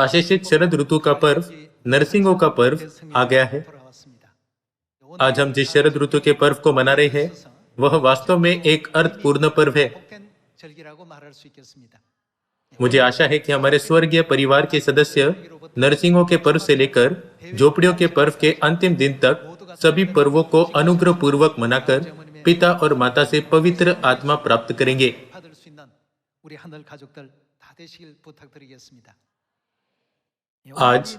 आशीषित शरद ऋतु का पर्व नरसिंहों का पर्व आ गया है। आज हम जिस शरद ऋतु के पर्व को मना रहे हैं, वह वास्तव में एक अर्थपूर्ण पर्व है। मुझे आशा है कि हमारे स्वर्गीय परिवार के सदस्य नरसिंहों के पर्व से लेकर झोपड़ियों के पर्व के अंतिम दिन तक सभी पर्वों को अनुग्रह पूर्वक मनाकर पिता और माता से पवित्र आत्मा प्राप्त करेंगे। आज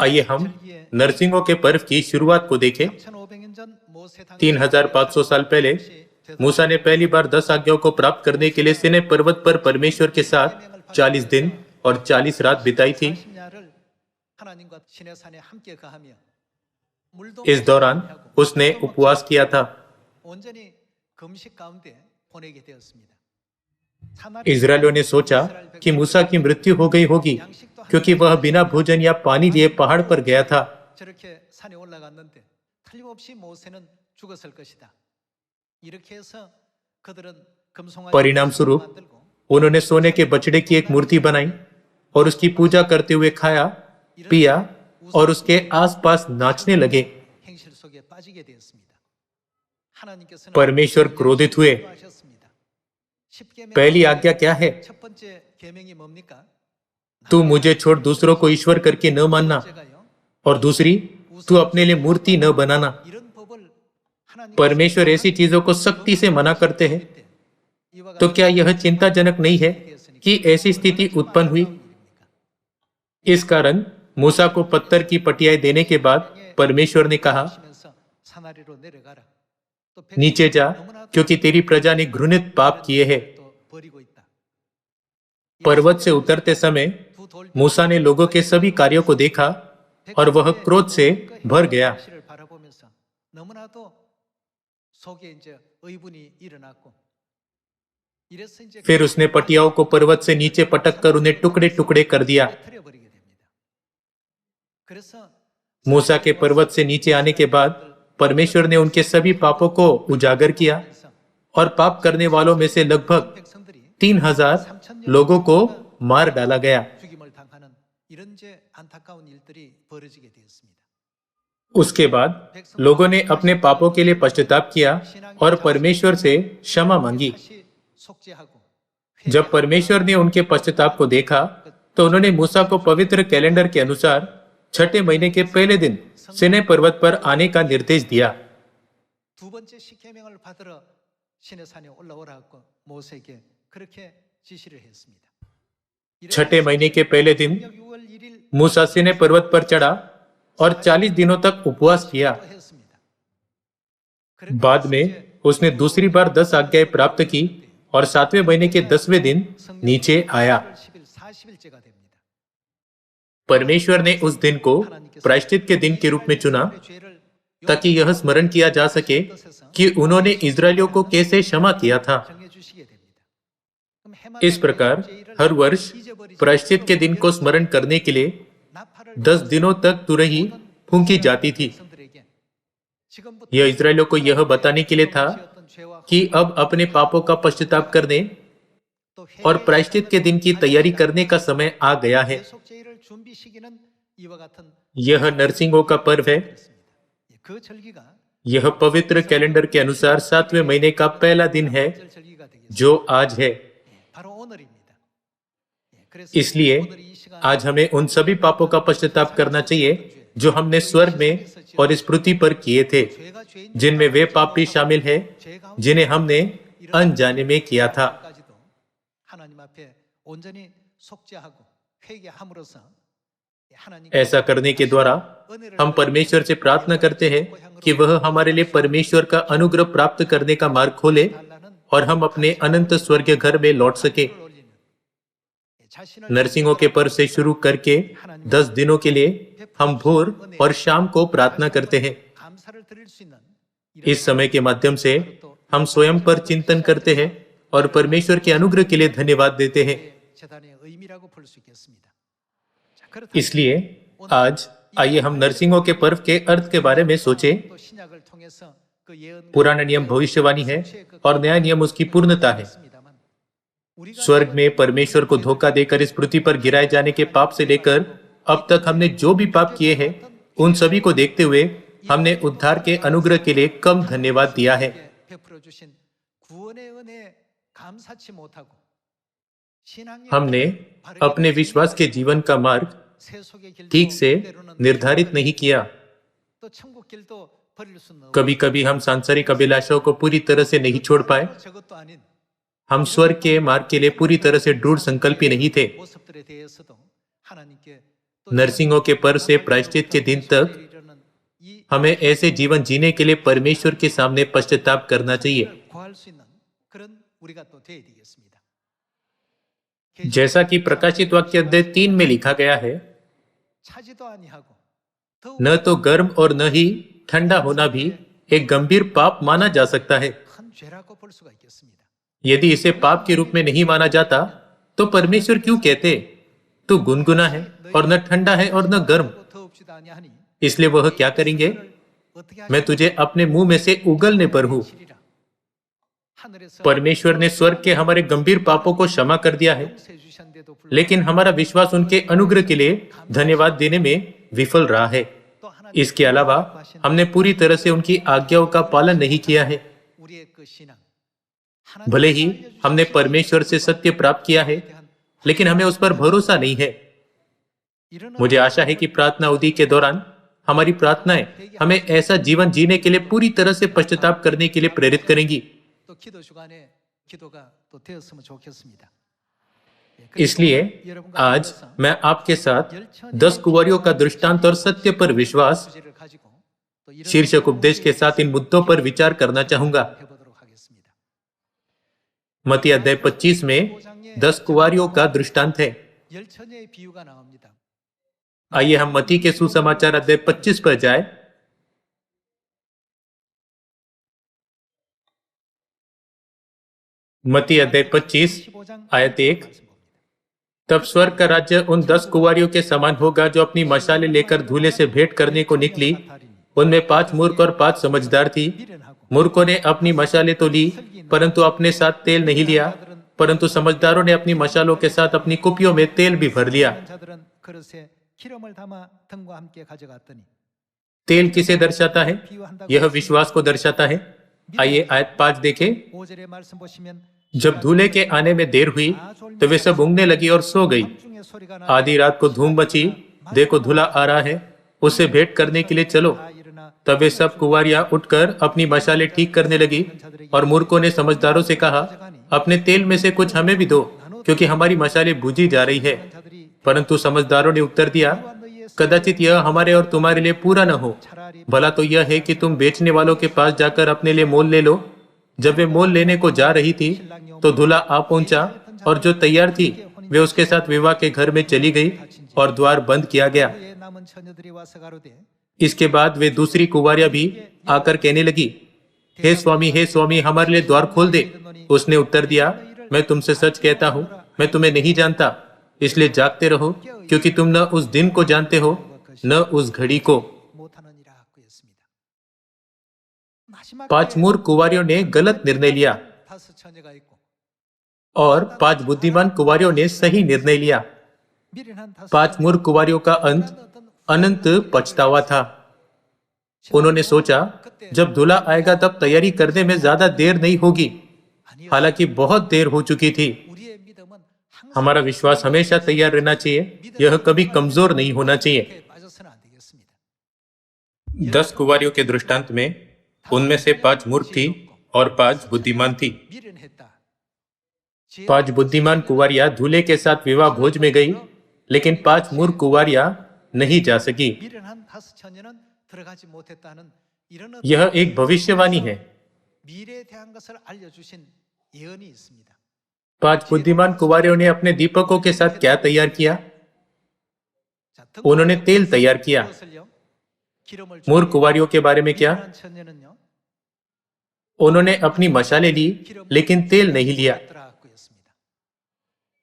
आइए हम नरसिंहों के पर्व की शुरुआत को देखें। 3500 साल पहले मूसा ने पहली बार 10 आज्ञाओं को प्राप्त करने के लिए सिनै पर्वत पर परमेश्वर के साथ 40 दिन और 40 रात बिताई थी। इस दौरान उसने उपवास किया था। इजरायलियों ने सोचा कि मूसा की मृत्यु हो गई होगी, क्योंकि वह बिना भोजन या पानी लिए पहाड़ पर गया था। परिणाम स्वरूप उन्होंने सोने के बछड़े की एक मूर्ति बनाई और उसकी पूजा करते हुए खाया, पिया और उसके आसपास नाचने लगे। परमेश्वर क्रोधित हुए। पहली आज्ञा क्या है? तू मुझे छोड़ दूसरों को ईश्वर करके न मानना, और दूसरी, तू अपने लिए मूर्ति न बनाना। परमेश्वर ऐसी चीजों को सख्ती से मना करते हैं। तो क्या यह चिंताजनक नहीं है कि ऐसी स्थिति उत्पन्न हुई? इस कारण मूसा को पत्थर की पटियाएं देने के बाद परमेश्वर ने कहा, नीचे जा, क्योंकि तेरी प्रजा ने घृणित पाप किए हैं। पर्वत से उतरते समय मूसा ने लोगों के सभी कार्यों को देखा और वह क्रोध से भर गया। फिर उसने पटियाओं को पर्वत से नीचे पटक कर उन्हें टुकड़े टुकड़े कर दिया। मूसा के पर्वत से नीचे आने के बाद परमेश्वर ने उनके सभी पापों को उजागर किया और पाप करने वालों में से लगभग 3000 लोगों को मार डाला गया। उसके बाद लोगों ने अपने पापों के लिए पश्चाताप किया और परमेश्वर से क्षमा मांगी। जब परमेश्वर ने उनके पश्चाताप को देखा, तो उन्होंने मूसा को पवित्र कैलेंडर के अनुसार छठे महीने के पहले दिन सिनै पर्वत पर आने का निर्देश दिया। छठे महीने के पहले दिन मूसा सिनै पर्वत पर चढ़ा और 40 दिनों तक उपवास किया। बाद में उसने दूसरी बार 10 आज्ञाएं प्राप्त की और 7वें महीने के 10वें दिन नीचे आया। परमेश्वर ने उस दिन को प्रायश्चित के दिन के रूप में चुना, ताकि यह स्मरण किया जा सके कि उन्होंने इजरायलियों को कैसे क्षमा किया था। इस प्रकार हर वर्ष प्रायश्चित के दिन को स्मरण करने के लिए 10 दिनों तक तुरही फूंकी जाती थी। यह इजरायलियों को यह बताने के लिए था कि अब अपने पापों का पश्चाताप करने और प्रायश्चित के दिन की तैयारी करने का समय आ गया है। यह नरसिंहों का पर्व है। यह पवित्र कैलेंडर के अनुसार 7वें महीने का पहला दिन है, जो आज है। इसलिए आज हमें उन सभी पापों का पश्चाताप करना चाहिए जो हमने स्वर्ग में और इस पृथ्वी पर किए थे, जिनमें वे पाप भी शामिल है जिन्हें हमने अनजाने में किया था। ऐसा करने के द्वारा हम परमेश्वर से प्रार्थना करते हैं कि वह हमारे लिए परमेश्वर का अनुग्रह प्राप्त करने का मार्ग खोले और हम अपने अनंत स्वर्गीय घर में लौट सके। नरसिंहों के पर्व से शुरू करके 10 दिनों के लिए हम भोर और शाम को प्रार्थना करते हैं। इस समय के माध्यम से हम स्वयं पर चिंतन करते हैं और परमेश्वर के अनुग्रह के लिए धन्यवाद देते हैं। इसलिए आज आइए हम नरसिंहों के पर्व के अर्थ के बारे में सोचें। पुराना नियम भविष्यवाणी है और नया नियम उसकी पूर्णता है। स्वर्ग में परमेश्वर को धोखा देकर इस पृथ्वी पर गिराए जाने के पाप से लेकर अब तक हमने जो भी पाप किए हैं, उन सभी को देखते हुए हमने उद्धार के अनुग्रह के लिए कम धन्यवाद दिया है। हमने अपने विश्वास के जीवन का मार्ग ठीक से निर्धारित नहीं किया। कभी कभी हम सांसारिक अभिलाषाओं को पूरी तरह से नहीं छोड़ पाए। हम स्वर्ग के मार्ग के लिए पूरी तरह से दृढ़ संकल्पी नहीं थे। नरसिंहों के पर से प्रायश्चित के दिन तक हमें ऐसे जीवन जीने के लिए परमेश्वर के सामने पश्चाताप करना चाहिए। जैसा कि प्रकाशित वाक्य अध्याय 3 में लिखा गया है, न तो गर्म और न ही ठंडा होना भी एक गंभीर पाप माना जा सकता है। यदि इसे पाप के रूप में नहीं माना जाता तो परमेश्वर क्यों कहते तू गुनगुना है और न ठंडा है और न गर्म? इसलिए वह क्या करेंगे? मैं तुझे अपने मुंह में से उगलने पर हूं। परमेश्वर ने स्वर्ग के हमारे गंभीर पापों को क्षमा कर दिया है, लेकिन हमारा विश्वास उनके अनुग्रह के लिए धन्यवाद देने में विफल रहा है। इसके अलावा हमने पूरी तरह से उनकी आज्ञाओं का पालन नहीं किया है। भले ही हमने परमेश्वर से सत्य प्राप्त किया है, लेकिन हमें उस पर भरोसा नहीं है। मुझे आशा है कि प्रार्थना अवधि के दौरान हमारी प्रार्थनाएं हमें ऐसा जीवन जीने के लिए पूरी तरह से पश्चाताप करने के लिए प्रेरित करेंगी। इसलिए आज मैं आपके साथ 10 कुंवारियों का दृष्टांत और सत्य पर विश्वास शीर्षक उपदेश के साथ इन मुद्दों पर विचार करना चाहूंगा। मत्ती अध्याय 25 में 10 कुंवारियों का दृष्टांत है। आइए हम मत्ती के सुसमाचार अध्याय 25 पर जाए। मत्ती अध्याय 25 आयत 1। तब स्वर्ग का राज्य उन 10 कुंवारियों के समान होगा जो अपनी मशालें लेकर धूले से भेंट करने को निकली। उनमें 5 मूर्ख और 5 समझदार थी। मूर्खों ने अपनी मशालें तो ली, परंतु अपने साथ तेल नहीं लिया, परंतु समझदारों ने अपनी मशालों के साथ अपनी कुपियों में तेल भी भर लिया। तेल किसे दर्शाता है? यह विश्वास को दर्शाता है। आइए आयत 5 देखें। जब धूले के आने में देर हुई तो वे सब ऊँघने लगी और सो गई। आधी रात को धूम मची, देखो धूला आ रहा है, उससे भेंट करने के लिए चलो। तब वे सब कुंवारियां उठकर अपनी मशालें ठीक करने लगी, और मूर्खों ने समझदारों से कहा, अपने तेल में से कुछ हमें भी दो, क्योंकि हमारी मशालें बुझी जा रही है। परंतु समझदारों ने उत्तर दिया, कदाचित यह हमारे और तुम्हारे लिए पूरा न हो। भला तो यह है कि तुम बेचने वालों के पास जाकर अपने लिए मोल ले लो। जब वे मोल लेने को जा रही थी तो दूल्हा आ पहुंचा, और जो तैयार थी वे उसके साथ विवाह के घर में चली गई और द्वार बंद किया गया। इसके बाद वे दूसरी कुंवारियां भी आकर कहने लगी, हे स्वामी, हमारे लिए द्वार खोल दे। उसने उत्तर दिया, मैं तुमसे सच कहता हूँ, मैं तुम्हें नहीं जानता। इसलिए जागते रहो, क्योंकि तुम न उस दिन को जानते हो न उस घड़ी को। 5 मूर्ख कुंवारियों ने गलत निर्णय लिया और 5 बुद्धिमान कुंवारियों ने सही निर्णय लिया। 5 मूर्ख कुंवारियों का अंत अनंत पछतावा था। उन्होंने सोचा, जब दूल्हा आएगा तब तैयारी करने में ज्यादा देर नहीं होगी। हालांकि बहुत देर हो चुकी थी। हमारा विश्वास हमेशा तैयार रहना चाहिए, यह कभी कमजोर नहीं होना चाहिए। 10 कुंवारियों के दृष्टांत में उनमें से 5 मूर्ख थी और 5 बुद्धिमान थी। 5 बुद्धिमान कुंवारियां दूल्हे के साथ विवाह भोज में गई, लेकिन 5 मूर्ख कुंवारियां नहीं जा सकी। यह एक भविष्यवाणी है। 5 बुद्धिमान कुंवारियों ने अपने दीपकों के साथ क्या तैयार किया? उन्होंने तेल तैयार किया। मूर्ख कुंवारियों के बारे में क्या? उन्होंने अपनी मशालें ली, लेकिन तेल नहीं लिया।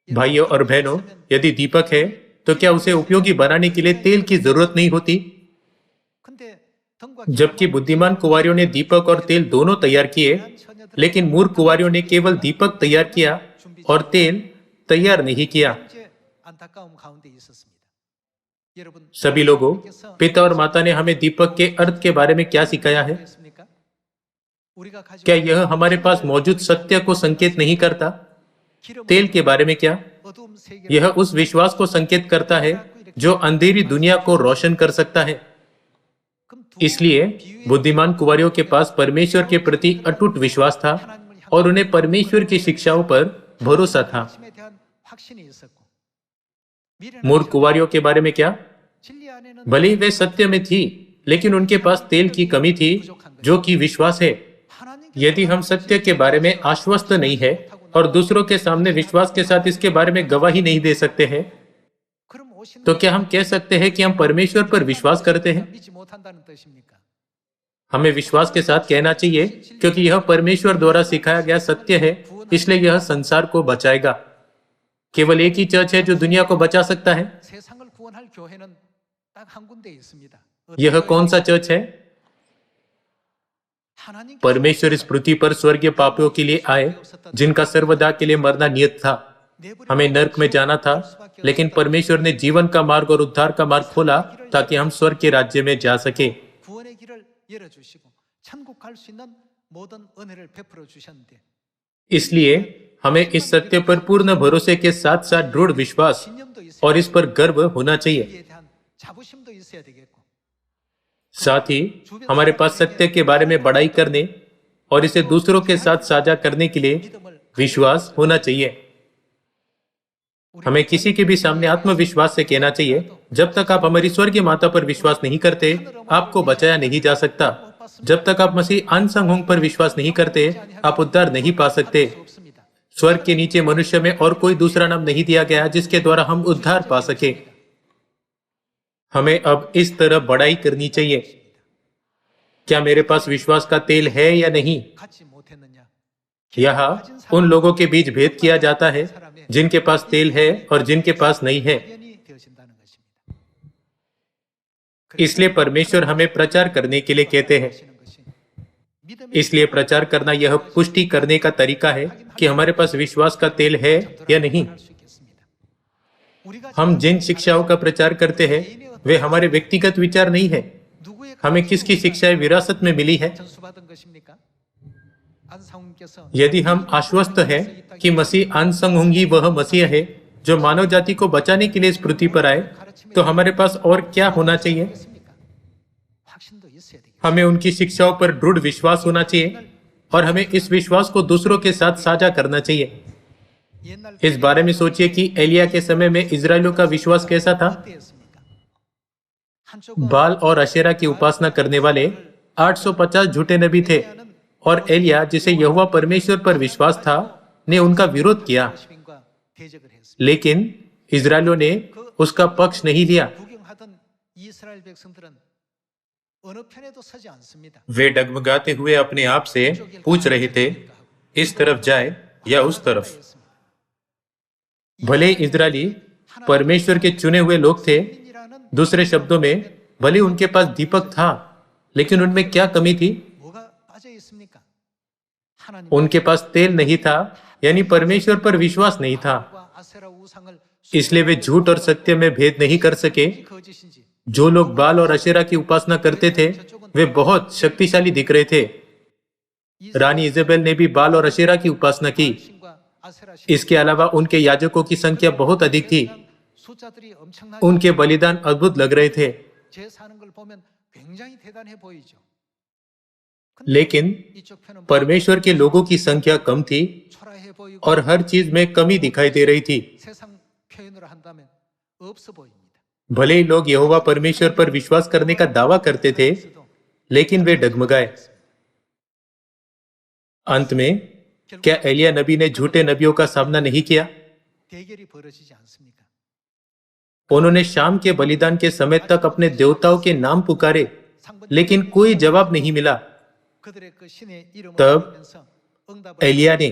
भाइयों और बहनों, यदि दीपक है तो क्या उसे उपयोगी बनाने के लिए तेल की जरूरत नहीं होती? जबकि बुद्धिमान कुंवारियों ने दीपक और तेल दोनों तैयार किए, लेकिन मूर्ख कुंवारियों ने केवल दीपक तैयार किया और तेल तैयार नहीं किया। सभी लोगों, पिता और माता ने हमें दीपक के अर्थ के बारे में क्या सिखाया है? क्या यह हमारे पास मौजूद सत्य को संकेत नहीं करता? तेल के बारे में क्या? यह उस विश्वास को संकेत करता है जो अंधेरी दुनिया को रोशन कर सकता है। इसलिए बुद्धिमान कुंवारियों के पास परमेश्वर के प्रति अटूट विश्वास था और उन्हें परमेश्वर की शिक्षाओं पर भरोसा था। मूर्ख कुंवारियों के बारे में क्या? भले ही वे सत्य में थी, लेकिन उनके पास तेल की कमी थी, जो कि विश्वास है। यदि हम सत्य के बारे में आश्वस्त नहीं है और दूसरों के सामने विश्वास के साथ इसके बारे में गवाही नहीं दे सकते हैं, तो क्या हम कह सकते हैं कि हम परमेश्वर पर विश्वास करते हैं? हमें विश्वास के साथ कहना चाहिए, क्योंकि यह परमेश्वर द्वारा सिखाया गया सत्य है, इसलिए यह संसार को बचाएगा। केवल एक ही चर्च है जो दुनिया को बचा सकता है। यह कौन सा चर्च है? परमेश्वर इस पृथ्वी पर स्वर्गीय पापियों के लिए आए, जिनका सर्वदा के लिए मरना नियत था। हमें नरक में जाना था, लेकिन परमेश्वर ने जीवन का मार्ग और उद्धार का मार्ग खोला ताकि हम स्वर्ग के राज्य में जा सके। इसलिए हमें इस सत्य पर पूर्ण भरोसे के साथ साथ दृढ़ विश्वास और इस पर गर्व होना चाहिए। साथ ही हमारे पास सत्य के बारे में बड़ाई करने और इसे दूसरों के साथ साझा करने के लिए विश्वास होना चाहिए। हमें किसी के भी सामने आत्मविश्वास से कहना चाहिए, जब तक आप हमारी स्वर्गीय माता पर विश्वास नहीं करते, आपको बचाया नहीं जा सकता। जब तक आप मसीह अनसंग होंग पर विश्वास नहीं करते, आप उद्धार नहीं पा सकते। स्वर्ग के नीचे मनुष्य में और कोई दूसरा नाम नहीं दिया गया जिसके द्वारा हम उद्धार पा सके। हमें अब इस तरह बड़ाई करनी चाहिए, क्या मेरे पास विश्वास का तेल है या नहीं? यहाँ उन लोगों के बीच भेद किया जाता है जिनके पास तेल है और जिनके पास नहीं है। इसलिए परमेश्वर हमें प्रचार करने के लिए कहते हैं। इसलिए प्रचार करना यह पुष्टि करने का तरीका है कि हमारे पास विश्वास का तेल है या नहीं। हम जिन शिक्षाओं का प्रचार करते हैं वे हमारे व्यक्तिगत विचार नहीं है। हमें किसकी शिक्षाएं विरासत में मिली है? यदि हम आश्वस्त हैं कि मसीह अनसंग होंगी वह मसीह है जो मानव जाति को बचाने के लिए इस पृथ्वी पर आए, तो हमारे पास और क्या होना चाहिए? हमें उनकी शिक्षाओं पर दृढ़ विश्वास होना चाहिए और हमें इस विश्वास को दूसरों के साथ साझा करना चाहिए। इस बारे में सोचिए कि एलिया के समय में इजरायलियों का विश्वास कैसा था। बाल और अशेरा की उपासना करने वाले 850 झूठे नबी थे और एलिया, जिसे यहोवा परमेश्वर पर विश्वास था, ने उनका विरोध किया, लेकिन इजरायलियों ने उसका पक्ष नहीं लिया। वे डगमगाते हुए अपने आप से पूछ रहे थे, इस तरफ जाए या उस तरफ। भले इजरायली परमेश्वर के चुने हुए लोग थे, दूसरे शब्दों में भले उनके पास दीपक था, लेकिन उनमें क्या कमी थी? उनके पास तेल नहीं था, यानी परमेश्वर पर विश्वास नहीं था। इसलिए वे झूठ और सत्य में भेद नहीं कर सके। जो लोग बाल और अशेरा की उपासना करते थे वे बहुत शक्तिशाली दिख रहे थे। रानी इजेबेल ने भी बाल और अशेरा की उपासना की। इसके अलावा उनके याजकों की संख्या बहुत अधिक थी। उनके बलिदान अद्भुत लग रहे थे, लेकिन परमेश्वर के लोगों की संख्या कम थी और हर चीज में कमी दिखाई दे रही थी। भले ही लोग यहोवा परमेश्वर पर विश्वास करने का दावा करते थे, लेकिन वे डगमगाए। अंत में क्या एलिया नबी ने झूठे नबियों का सामना नहीं किया? उन्होंने शाम के बलिदान के समय तक अपने देवताओं के नाम पुकारे, लेकिन कोई जवाब नहीं मिला। तब एलिया ने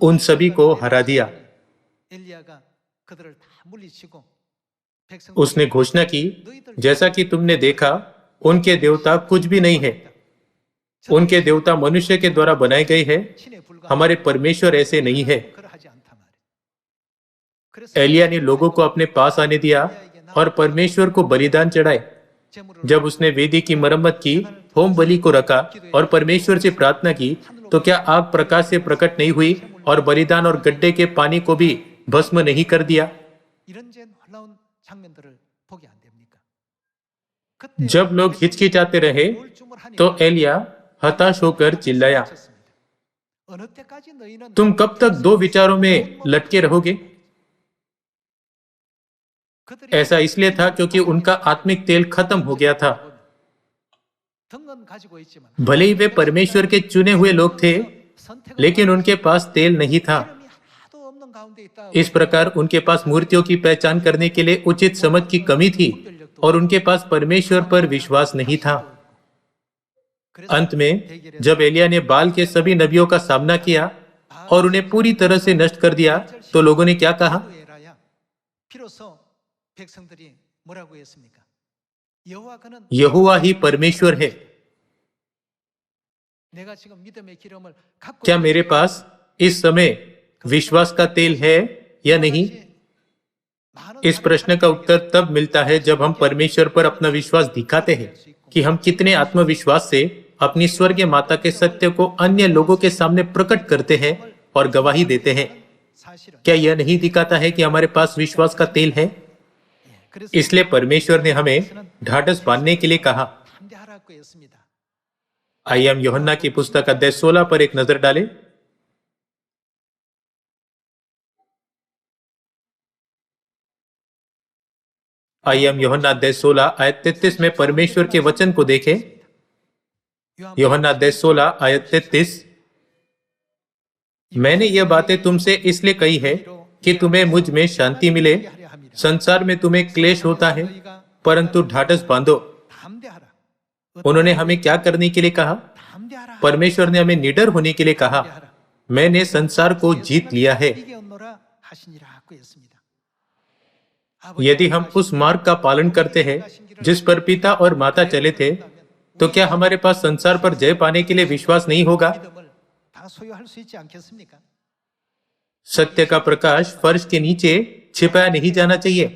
उन सभी को हरा दिया। उसने घोषणा की, जैसा कि तुमने देखा, उनके देवता कुछ भी नहीं है। उनके देवता मनुष्य के द्वारा बनाए गए हैं। हमारे परमेश्वर ऐसे नहीं है। एलिया ने लोगों को अपने पास आने दिया और परमेश्वर को बलिदान चढ़ाए। जब उसने वेदी की मरम्मत की, होम बलि को रखा और परमेश्वर से प्रार्थना की, तो क्या आग प्रकाश से प्रकट नहीं हुई और बलिदान और गड्ढे के पानी को भी भस्म नहीं कर दिया? जब लोग हिचकिचाते रहे तो एलिया हताश होकर चिल्लाया, तुम कब तक दो विचारों में लटके रहोगे? ऐसा इसलिए था क्योंकि उनका आत्मिक तेल खत्म हो गया था। भले ही वे परमेश्वर के चुने हुए लोग थे, लेकिन उनके पास तेल नहीं था। इस प्रकार उनके पास मूर्तियों की पहचान करने के लिए उचित समझ की कमी थी और उनके पास परमेश्वर पर विश्वास नहीं था। अंत में जब एलिया ने बाल के सभी नबियों का सामना किया और उन्हें पूरी तरह से नष्ट कर दिया, तो लोगों ने क्या कहा? यहोवा ही परमेश्वर है। क्या मेरे पास इस समय विश्वास का तेल है या नहीं? इस प्रश्न का उत्तर तब मिलता है जब हम परमेश्वर पर अपना विश्वास दिखाते हैं कि हम कितने आत्मविश्वास से अपनी स्वर्गीय माता के सत्य को अन्य लोगों के सामने प्रकट करते हैं और गवाही देते हैं। क्या यह नहीं दिखाता है कि हमारे पास विश्वास का तेल है? इसलिए परमेश्वर ने हमें ढाढ़स बांधने के लिए कहा। आइए हम यूहन्ना की पुस्तक अध्याय 16 पर एक नजर डालें। आइए हम यूहन्ना अध्याय 16 आयत 33 में परमेश्वर के वचन को देखें। यूहन्ना अध्याय 16 आयत 33, मैंने यह बातें तुमसे इसलिए कही है कि तुम्हें मुझ में शांति मिले। संसार में तुम्हें क्लेश होता है, परंतु ढाढ़स बांधो। उन्होंने हमें क्या करने के लिए कहा? परमेश्वर ने हमें निडर होने के लिए कहा। मैंने संसार को जीत लिया है। यदि हम उस मार्ग का पालन करते हैं जिस पर पिता और माता चले थे, तो क्या हमारे पास संसार पर जय पाने के लिए विश्वास नहीं होगा? सत्य का प्रकाश फर्श के नीचे छिपाया नहीं जाना चाहिए।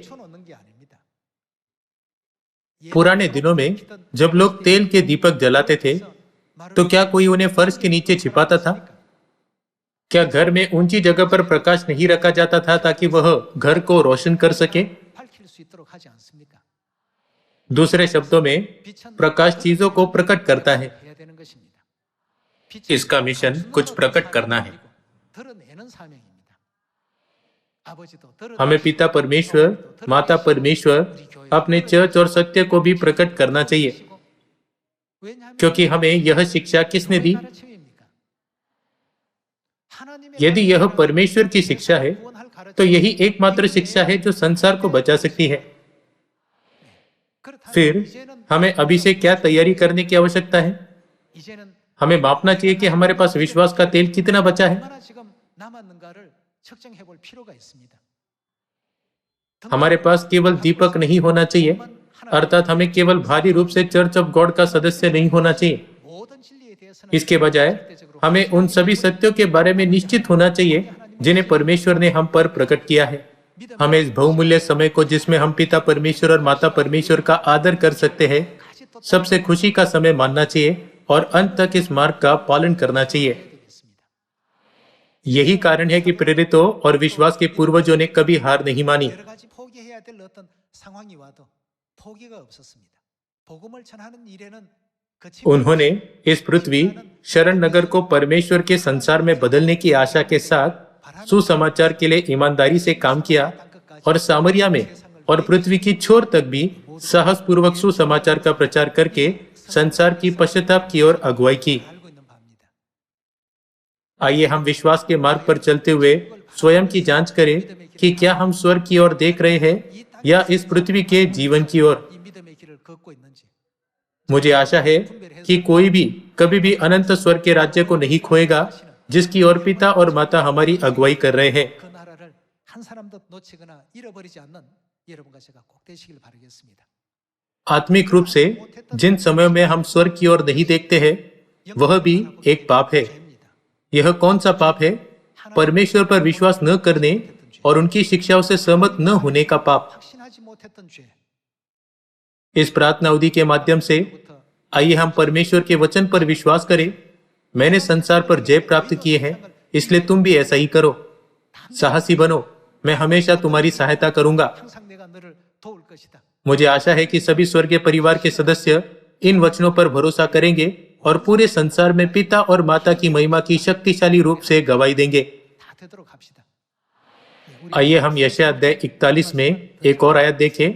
पुराने दिनों में जब लोग तेल के दीपक जलाते थे, तो क्या कोई उन्हें फर्श के नीचे छिपाता था? क्या घर में ऊंची जगह पर प्रकाश नहीं रखा जाता था ताकि वह घर को रोशन कर सके? दूसरे शब्दों में, प्रकाश चीजों को प्रकट करता है। इसका मिशन कुछ प्रकट करना है। हमें पिता परमेश्वर, माता परमेश्वर, अपने चर्च और सत्य को भी प्रकट करना चाहिए, क्योंकि हमें यह शिक्षा किसने दी? यदि यह परमेश्वर की शिक्षा है, तो यही एकमात्र शिक्षा है जो संसार को बचा सकती है। फिर हमें अभी से क्या तैयारी करने की आवश्यकता है? हमें मापना चाहिए कि हमारे पास विश्वास का तेल कितना बचा है। हमारे पास केवल दीपक नहीं होना चाहिए, अर्थात हमें केवल भारी रूप से चर्च ऑफ गॉड का सदस्य नहीं होना चाहिए। इसके बजाय हमें उन सभी सत्यों के बारे में निश्चित होना चाहिए जिन्हें परमेश्वर ने हम पर प्रकट किया है। हमें इस बहुमूल्य समय को, जिसमें हम पिता परमेश्वर और माता परमेश्वर का आदर कर सकते हैं, सबसे खुशी का समय मानना चाहिए और अंत तक इस मार्ग का पालन करना चाहिए। यही कारण है कि प्रेरितों और विश्वास के पूर्वजों ने कभी हार नहीं मानी। उन्होंने इस पृथ्वी शरण नगर को परमेश्वर के संसार में बदलने की आशा के साथ सुसमाचार के लिए ईमानदारी से काम किया और सामरिया में और पृथ्वी की छोर तक भी साहस पूर्वक सुसमाचार का प्रचार करके संसार की पश्चाताप की ओर अगुवाई की। आइए हम विश्वास के मार्ग पर चलते हुए स्वयं की जांच करें कि क्या हम स्वर्ग की ओर देख रहे हैं या इस पृथ्वी के जीवन की ओर। मुझे आशा है कि कोई भी कभी भी अनंत स्वर्ग के राज्य को नहीं खोएगा जिसकी ओर पिता और माता हमारी अगुवाई कर रहे हैं। आत्मिक रूप से जिन समयों में हम स्वर्ग की ओर नहीं देखते हैं, वह भी एक पाप है। यह कौन सा पाप है? परमेश्वर पर विश्वास न करने और उनकी शिक्षाओं से सहमत न होने का पाप। इस प्रार्थना अवधि के माध्यम से आइए हम परमेश्वर के वचन पर विश्वास करें। मैंने संसार पर जय प्राप्त किए हैं, इसलिए तुम भी ऐसा ही करो। साहसी बनो, मैं हमेशा तुम्हारी सहायता करूंगा। मुझे आशा है कि सभी स्वर्गीय परिवार के सदस्य इन वचनों पर भरोसा करेंगे और पूरे संसार में पिता और माता की महिमा की शक्तिशाली रूप से गवाही देंगे। आइए हम यशायाह अध्याय 41 में एक और आयत देखें।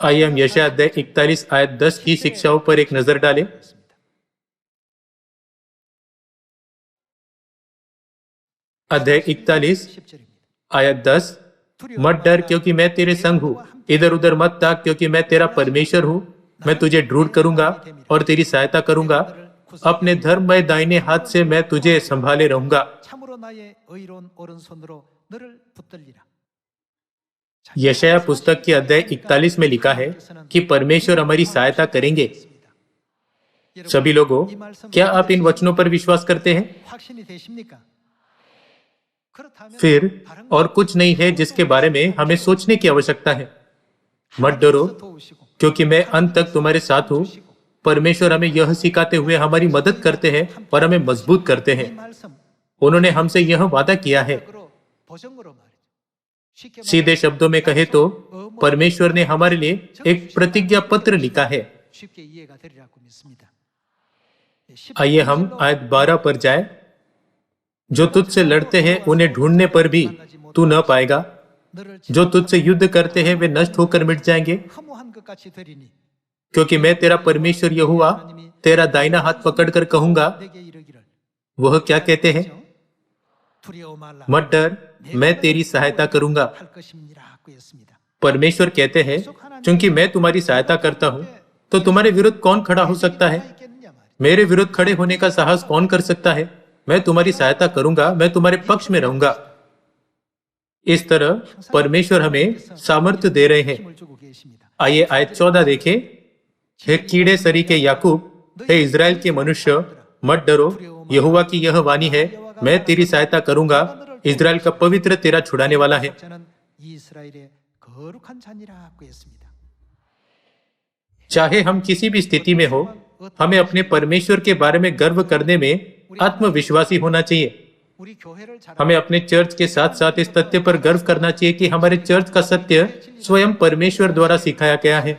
आइए हम यशायाह अध्याय 41 आयत 10 की शिक्षाओं पर एक नजर डालें। अध्याय 41 आयत 10, मत डर क्योंकि मैं तेरे संग हूं, इधर उधर मत ताक क्योंकि मैं तेरा परमेश्वर हूं। मैं तुझे ढूंढ करूंगा और तेरी सहायता करूंगा। अपने धर्ममय दाहिने हाथ से मैं तुझे संभाले रहूंगा। यशायाह पुस्तक के अध्याय 41 में लिखा है कि परमेश्वर हमारी सहायता करेंगे। सभी लोगों, क्या आप इन वचनों पर विश्वास करते हैं? फिर और कुछ नहीं है जिसके बारे में हमें सोचने की आवश्यकता है। मत डरो क्योंकि मैं अंत तक तुम्हारे साथ हूं। परमेश्वर हमें यह सिखाते हुए हमारी मदद करते हैं और हमें मजबूत करते हैं। उन्होंने हमसे यह वादा किया है। सीधे शब्दों में कहे तो परमेश्वर ने हमारे लिए एक प्रतिज्ञा पत्र लिखा है। आइए हम आयत 12 पर जाए। जो तुझसे लड़ते हैं उन्हें ढूंढने पर भी तू न पाएगा। जो तुझसे युद्ध करते हैं वे नष्ट होकर मिट जाएंगे। क्योंकि मैं तेरा परमेश्वर यहोवा तेरा दाहिना हाथ पकड़कर कहूंगा। वह क्या कहते हैं? मत डर, मैं तेरी सहायता करूंगा। परमेश्वर कहते हैं, क्योंकि मैं तुम्हारी सहायता करता हूं, तो तुम्हारे विरुद्ध कौन खड़ा हो सकता है? मेरे विरुद्ध खड़े होने का साहस कौन कर सकता है? मैं तुम्हारी सहायता करूंगा, मैं तुम्हारे पक्ष में रहूंगा। इस तरह परमेश्वर हमें सामर्थ्य दे रहे हैं। आइए आयत 14 देखें। हे कीड़े सरी के याकूब, हे इज़राइल के मनुष्य, मत डरो। यहोवा की यह वाणी है, मैं तेरी सहायता करूंगा। इज़राइल का पवित्र तेरा छुड़ाने वाला है। चाहे हम किसी भी स्थिति में हो, हमें अपने परमेश्वर के बारे में गर्व करने में आत्मविश्वासी होना चाहिए। हमें अपने चर्च के साथ साथ इस तथ्य पर गर्व करना चाहिए कि हमारे चर्च का सत्य स्वयं परमेश्वर द्वारा सिखाया गया है।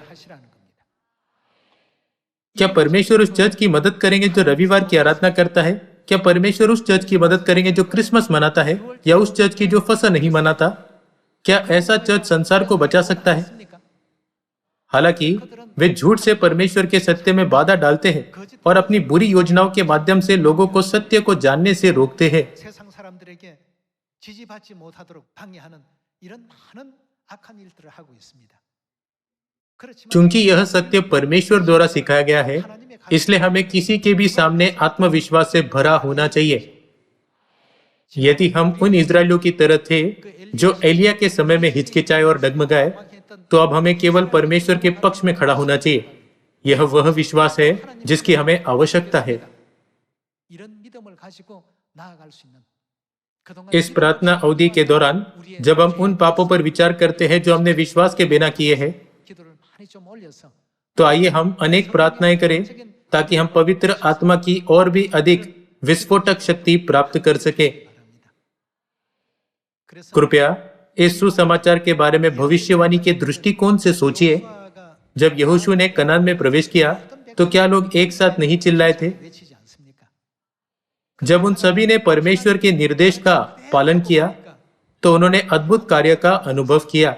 क्या परमेश्वर उस चर्च की मदद करेंगे जो रविवार की आराधना करता है? क्या परमेश्वर उस चर्च की मदद करेंगे जो क्रिसमस मनाता है, या उस चर्च की जो फसह नहीं मनाता? क्या ऐसा चर्च संसार को बचा सकता है? हालांकि वे झूठ से परमेश्वर के सत्य में बाधा डालते हैं और अपनी बुरी योजनाओं के माध्यम से लोगों को सत्य को जानने से रोकते हैं। चूंकि यह सत्य परमेश्वर द्वारा सिखाया गया है, इसलिए हमें किसी के भी सामने आत्मविश्वास से भरा होना चाहिए। यदि हम उन इजरायलियों की तरह थे जो एलिया के समय में हिचकिचाए और डगमगाए, तो अब हमें केवल परमेश्वर के पक्ष में खड़ा होना चाहिए। यह वह विश्वास है जिसकी हमें आवश्यकता है। इस प्रार्थना अवधि के दौरान जब हम उन पापों पर विचार करते हैं जो हमने विश्वास के बिना किए हैं, तो आइए हम अनेक प्रार्थनाएं करें ताकि हम पवित्र आत्मा की और भी अधिक विस्फोटक शक्ति प्राप्त कर सके। कृपया इस सुसमाचार के बारे में भविष्यवाणी के दृष्टिकोण से सोचिए। जब यहोशू ने कनान में प्रवेश किया तो क्या लोग एक साथ नहीं चिल्लाए थे? जब उन सभी ने परमेश्वर के निर्देश का पालन किया तो उन्होंने अद्भुत कार्य का अनुभव किया।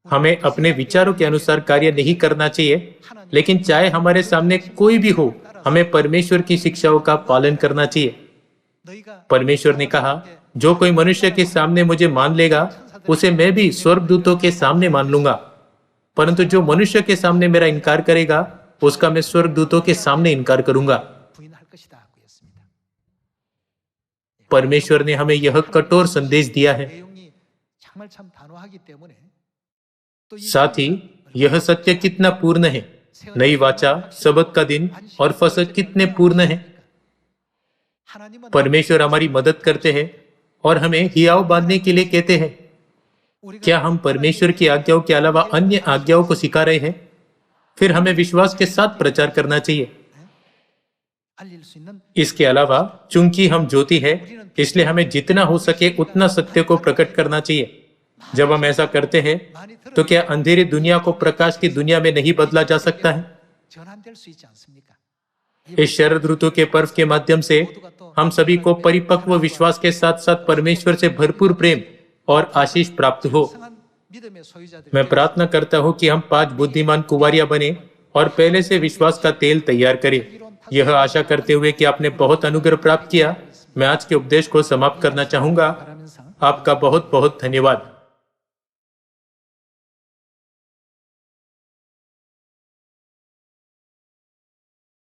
हमें अपने विचारों के अनुसार कार्य नहीं करना चाहिए, लेकिन चाहे हमारे सामने कोई भी हो, हमें परमेश्वर की शिक्षाओं का पालन करना चाहिए। परमेश्वर ने कहा, जो कोई मनुष्य के सामने मुझे मान लेगा, उसे मैं भी स्वर्गदूतों के सामने मान लूंगा। परंतु जो मनुष्य के सामने मेरा इनकार करेगा, उसका मैं स्वर्गदूतों के सामने इनकार करूंगा। परमेश्वर ने हमें यह कठोर संदेश दिया है। साथ ही यह सत्य कितना पूर्ण है। नई वाचा, सबत का दिन और फसह कितने पूर्ण है। परमेश्वर हमारी मदद करते हैं और हमें हियाव बांधने के लिए कहते हैं। क्या हम परमेश्वर की आज्ञाओं के अलावा अन्य आज्ञाओं को सिखा रहे हैं? फिर हमें विश्वास के साथ प्रचार करना चाहिए। इसके अलावा चूंकि हम ज्योति है, इसलिए हमें जितना हो सके उतना सत्य को प्रकट करना चाहिए। जब हम ऐसा करते हैं तो क्या अंधेरी दुनिया को प्रकाश की दुनिया में नहीं बदला जा सकता है? इस शरद ऋतु के पर्व के माध्यम से हम सभी को परिपक्व विश्वास के साथ साथ परमेश्वर से भरपूर प्रेम और आशीष प्राप्त हो। मैं प्रार्थना करता हूँ कि हम 5 बुद्धिमान कुंवारियां बने और पहले से विश्वास का तेल तैयार करें। यह आशा करते हुए कि आपने बहुत अनुग्रह प्राप्त किया, मैं आज के उपदेश को समाप्त करना चाहूंगा। आपका बहुत बहुत धन्यवाद।